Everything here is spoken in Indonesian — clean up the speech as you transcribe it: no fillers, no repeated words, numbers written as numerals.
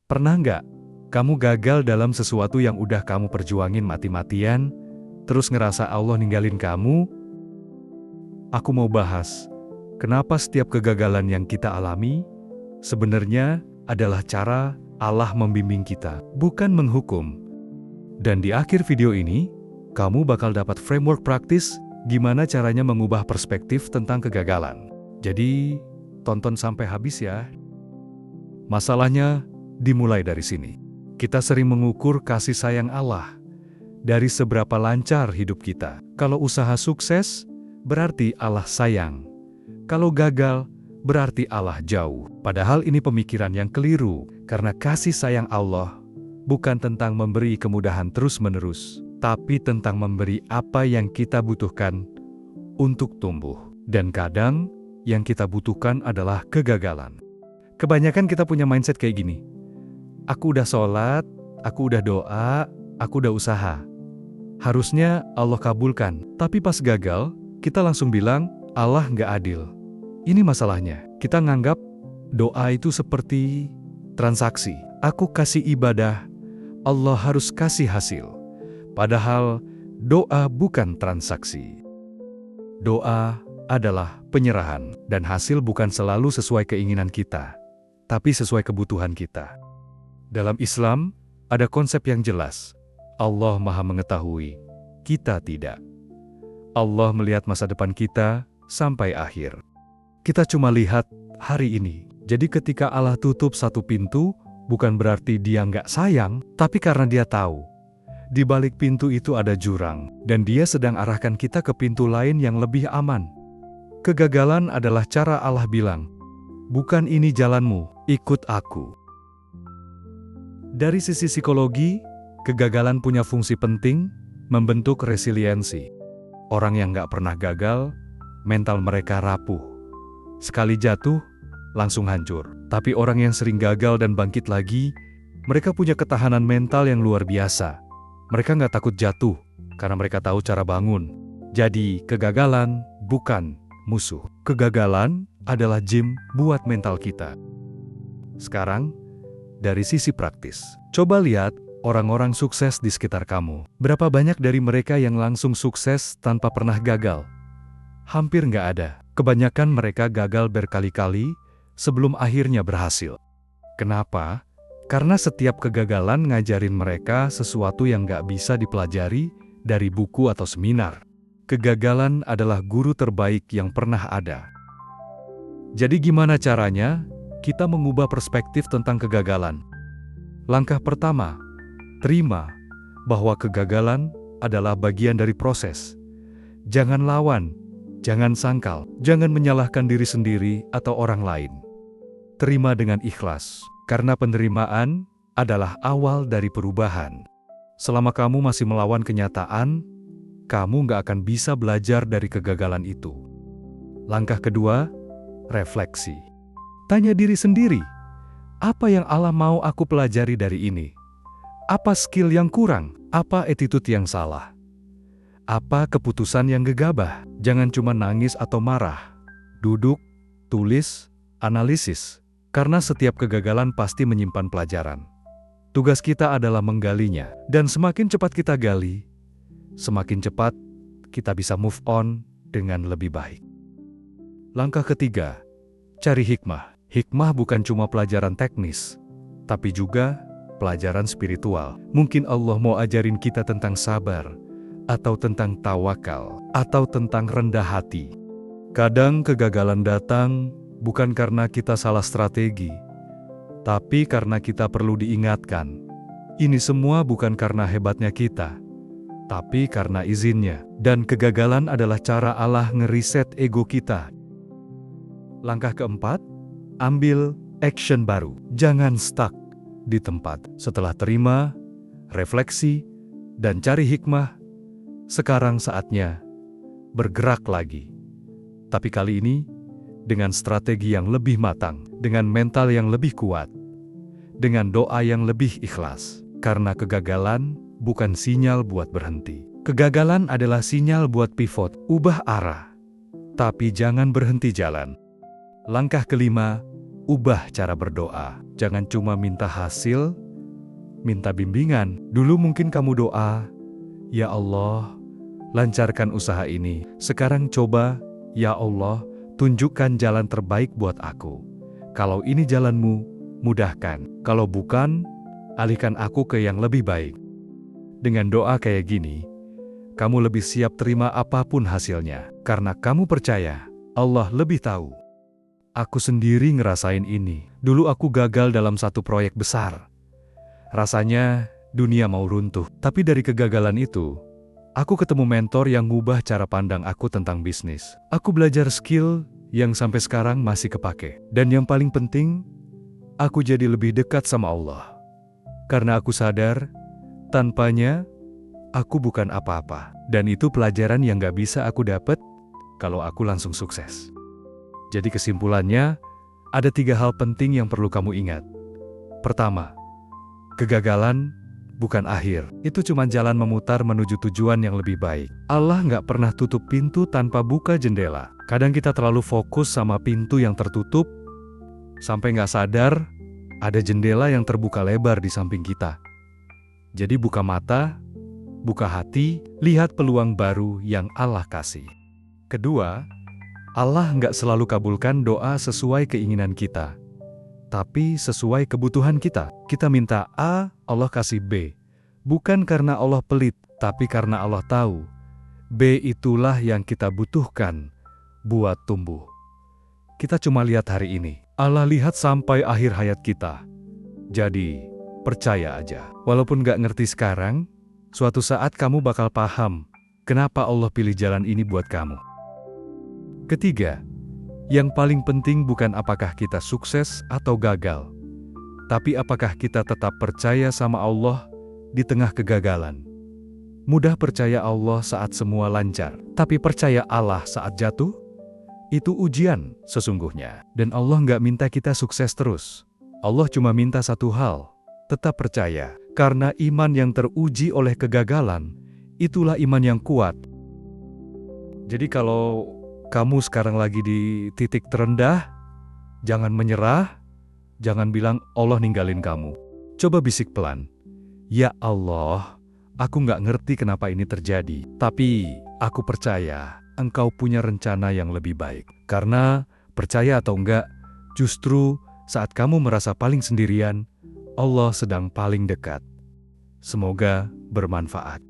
Pernah nggak kamu gagal dalam sesuatu yang udah kamu perjuangin mati-matian, terus ngerasa Allah ninggalin kamu? Aku mau bahas, kenapa setiap kegagalan yang kita alami, sebenarnya adalah cara Allah membimbing kita, bukan menghukum. Dan di akhir video ini, kamu bakal dapat framework praktis gimana caranya mengubah perspektif tentang kegagalan. Jadi, tonton sampai habis ya. Masalahnya dimulai dari sini. Kita sering mengukur kasih sayang Allah dari seberapa lancar hidup kita. Kalau usaha sukses, berarti Allah sayang. Kalau gagal, berarti Allah jauh. Padahal ini pemikiran yang keliru, karena kasih sayang Allah bukan tentang memberi kemudahan terus-menerus, tapi tentang memberi apa yang kita butuhkan untuk tumbuh. Dan kadang, yang kita butuhkan adalah kegagalan. Kebanyakan kita punya mindset kayak gini. Aku udah sholat, aku udah doa, aku udah usaha. Harusnya Allah kabulkan. Tapi pas gagal, kita langsung bilang, Allah nggak adil. Ini masalahnya. Kita nganggap doa itu seperti transaksi. Aku kasih ibadah, Allah harus kasih hasil. Padahal doa bukan transaksi. Doa adalah penyerahan, dan hasil bukan selalu sesuai keinginan kita, tapi sesuai kebutuhan kita. Dalam Islam, ada konsep yang jelas. Allah Maha Mengetahui, kita tidak. Allah melihat masa depan kita sampai akhir. Kita cuma lihat hari ini. Jadi ketika Allah tutup satu pintu, bukan berarti Dia nggak sayang, tapi karena Dia tahu di balik pintu itu ada jurang, dan Dia sedang arahkan kita ke pintu lain yang lebih aman. Kegagalan adalah cara Allah bilang, bukan ini jalanmu, ikut aku. Dari sisi psikologi, kegagalan punya fungsi penting, membentuk resiliensi. Orang yang nggak pernah gagal, mental mereka rapuh. Sekali jatuh, langsung hancur. Tapi orang yang sering gagal dan bangkit lagi, mereka punya ketahanan mental yang luar biasa. Mereka nggak takut jatuh, karena mereka tahu cara bangun. Jadi, kegagalan bukan musuh. Kegagalan adalah gym buat mental kita. Sekarang, dari sisi praktis, coba lihat orang-orang sukses di sekitar kamu. Berapa banyak dari mereka yang langsung sukses tanpa pernah gagal? Hampir nggak ada. Kebanyakan mereka gagal berkali-kali sebelum akhirnya berhasil. Kenapa? Karena setiap kegagalan ngajarin mereka sesuatu yang nggak bisa dipelajari dari buku atau seminar. Kegagalan adalah guru terbaik yang pernah ada. Jadi gimana caranya kita mengubah perspektif tentang kegagalan? Langkah pertama, terima bahwa kegagalan adalah bagian dari proses. Jangan lawan, jangan sangkal, jangan menyalahkan diri sendiri atau orang lain. Terima dengan ikhlas, karena penerimaan adalah awal dari perubahan. Selama kamu masih melawan kenyataan, kamu nggak akan bisa belajar dari kegagalan itu. Langkah kedua, refleksi. Tanya diri sendiri, apa yang Allah mau aku pelajari dari ini? Apa skill yang kurang? Apa attitude yang salah? Apa keputusan yang gegabah? Jangan cuma nangis atau marah. Duduk, tulis, analisis. Karena setiap kegagalan pasti menyimpan pelajaran. Tugas kita adalah menggalinya. Dan semakin cepat kita gali, semakin cepat kita bisa move on dengan lebih baik. Langkah ketiga, cari hikmah. Hikmah bukan cuma pelajaran teknis, tapi juga pelajaran spiritual. Mungkin Allah mau ajarin kita tentang sabar, atau tentang tawakal, atau tentang rendah hati. Kadang kegagalan datang bukan karena kita salah strategi, tapi karena kita perlu diingatkan. Ini semua bukan karena hebatnya kita, tapi karena izinnya. Dan kegagalan adalah cara Allah ngeriset ego kita. Langkah keempat, ambil action baru. Jangan stuck di tempat. Setelah terima, refleksi, dan cari hikmah, sekarang saatnya bergerak lagi. Tapi kali ini, dengan strategi yang lebih matang, dengan mental yang lebih kuat, dengan doa yang lebih ikhlas. Karena kegagalan bukan sinyal buat berhenti. Kegagalan adalah sinyal buat pivot, ubah arah. Tapi jangan berhenti jalan. Langkah kelima, ubah cara berdoa. Jangan cuma minta hasil, minta bimbingan. Dulu mungkin kamu doa, "Ya Allah, lancarkan usaha ini." Sekarang coba, "Ya Allah, tunjukkan jalan terbaik buat aku. Kalau ini jalanmu, mudahkan. Kalau bukan, alihkan aku ke yang lebih baik." Dengan doa kayak gini, kamu lebih siap terima apapun hasilnya. Karena kamu percaya, Allah lebih tahu. Aku sendiri ngerasain ini. Dulu aku gagal dalam satu proyek besar. Rasanya dunia mau runtuh. Tapi dari kegagalan itu, aku ketemu mentor yang ngubah cara pandang aku tentang bisnis. Aku belajar skill yang sampai sekarang masih kepake. Dan yang paling penting, aku jadi lebih dekat sama Allah. Karena aku sadar, tanpanya, aku bukan apa-apa. Dan itu pelajaran yang gak bisa aku dapat kalau aku langsung sukses. Jadi kesimpulannya, ada 3 hal penting yang perlu kamu ingat. Pertama, kegagalan bukan akhir. Itu cuma jalan memutar menuju tujuan yang lebih baik. Allah nggak pernah tutup pintu tanpa buka jendela. Kadang kita terlalu fokus sama pintu yang tertutup, sampai nggak sadar ada jendela yang terbuka lebar di samping kita. Jadi buka mata, buka hati, lihat peluang baru yang Allah kasih. Kedua, Allah nggak selalu kabulkan doa sesuai keinginan kita, tapi sesuai kebutuhan kita. Kita minta A, Allah kasih B. Bukan karena Allah pelit, tapi karena Allah tahu B itulah yang kita butuhkan buat tumbuh. Kita cuma lihat hari ini, Allah lihat sampai akhir hayat kita. Jadi, percaya aja. Walaupun nggak ngerti sekarang, suatu saat kamu bakal paham kenapa Allah pilih jalan ini buat kamu. Ketiga, yang paling penting bukan apakah kita sukses atau gagal, tapi apakah kita tetap percaya sama Allah di tengah kegagalan. Mudah percaya Allah saat semua lancar, tapi percaya Allah saat jatuh, itu ujian sesungguhnya. Dan Allah nggak minta kita sukses terus. Allah cuma minta satu hal, tetap percaya. Karena iman yang teruji oleh kegagalan, itulah iman yang kuat. Jadi kalau kamu sekarang lagi di titik terendah, jangan menyerah, jangan bilang Allah ninggalin kamu. Coba bisik pelan, "Ya Allah, aku nggak ngerti kenapa ini terjadi, tapi aku percaya Engkau punya rencana yang lebih baik." Karena, percaya atau enggak, justru saat kamu merasa paling sendirian, Allah sedang paling dekat. Semoga bermanfaat.